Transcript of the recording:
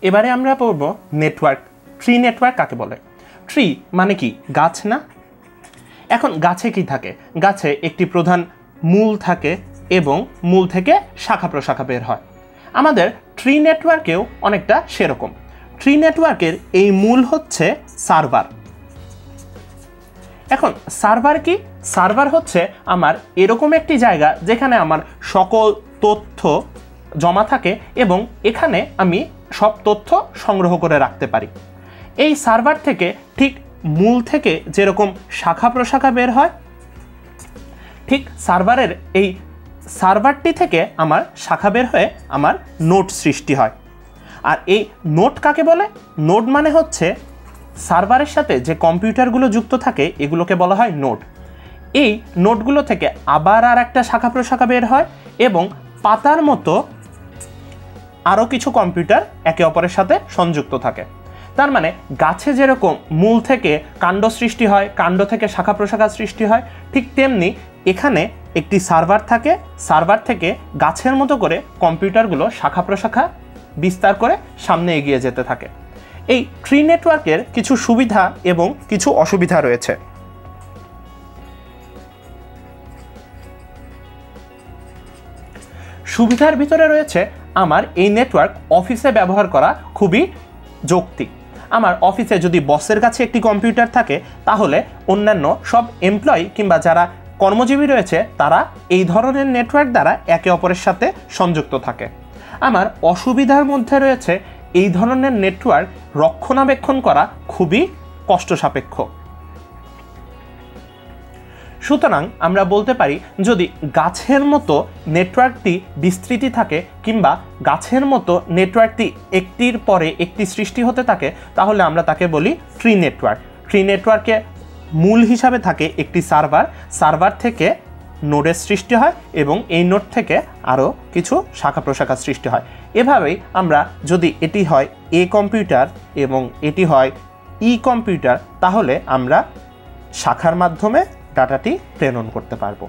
এবারে আমরা পড়ব নেটওয়ার্ক। ট্রি নেটওয়ার্ক কাকে বলে? ট্রি মানে কি? গাছ না? এখন গাছে কি থাকে? গাছে একটি প্রধান মূল থাকে এবং মূল থেকে শাখা প্রশাখা বের হয়। আমাদের ট্রি নেটওয়ার্কেও অনেকটা সেরকম। ট্রি নেটওয়ার্কের এই মূল হচ্ছে সার্ভার। এখন সার্ভার কি? সার্ভার হচ্ছে আমার এরকম একটি জায়গা যেখানে আমার সকল তথ্য জমা থাকে এবং এখানে আমি সব তথ্য সংগ্রহ করে রাখতে পারি। এই সার্ভার থেকে ঠিক মূল থেকে যেরকম শাখা প্রশাখা বের হয়, ঠিক সার্ভারের এই সার্ভারটি থেকে আমার শাখা বের হয়ে আমার নোড সৃষ্টি হয়। আর এই নোড কাকে বলে? নোড মানে হচ্ছে সার্ভারের সাথে যে কম্পিউটারগুলো যুক্ত থাকে এগুলোকে বলা হয় নোড। এই নোডগুলো থেকে আবার আর একটা শাখা প্রশাখা বের হয় এবং পাতার মতো আরও কিছু কম্পিউটার একে অপরের সাথে সংযুক্ত থাকে। তার মানে গাছে যেরকম মূল থেকে কাণ্ড সৃষ্টি হয়, কাণ্ড থেকে শাখা প্রশাখা সৃষ্টি হয়, ঠিক তেমনি এখানে একটি সার্ভার থাকে। সার্ভার থেকে গাছের মতো করে কম্পিউটারগুলো শাখা প্রশাখা বিস্তার করে সামনে এগিয়ে যেতে থাকে। এই ট্রি নেটওয়ার্কের কিছু সুবিধা এবং কিছু অসুবিধা রয়েছে। সুবিধার ভিতরে রয়েছে আমার এই নেটওয়ার্ক অফিসে ব্যবহার করা খুবই যৌক্তিক। আমার অফিসে যদি বসের কাছে একটি কম্পিউটার থাকে তাহলে অন্যান্য সব এমপ্লয়ি কিংবা যারা কর্মজীবী রয়েছে তারা এই ধরনের নেটওয়ার্ক দ্বারা একে অপরের সাথে সংযুক্ত থাকে। আমার অসুবিধার মধ্যে রয়েছে এই ধরনের নেটওয়ার্ক রক্ষণাবেক্ষণ করা খুবই কষ্টসাপেক্ষ। সুতরাং আমরা বলতে পারি যদি গাছের মতো নেটওয়ার্কটি বিস্তৃতি থাকে কিংবা গাছের মতো নেটওয়ার্কটি একটির পরে একটি সৃষ্টি হতে থাকে তাহলে আমরা তাকে বলি ট্রি নেটওয়ার্ক। ট্রি নেটওয়ার্কে মূল হিসাবে থাকে একটি সার্ভার। সার্ভার থেকে নোডের সৃষ্টি হয় এবং এই নোড থেকে আরও কিছু শাখা প্রশাখা সৃষ্টি হয়। এভাবেই আমরা যদি এটি হয় এ কম্পিউটার এবং এটি হয় ই কম্পিউটার তাহলে আমরা শাখার মাধ্যমে ডাটাটি প্রেরণ করতে পারবো।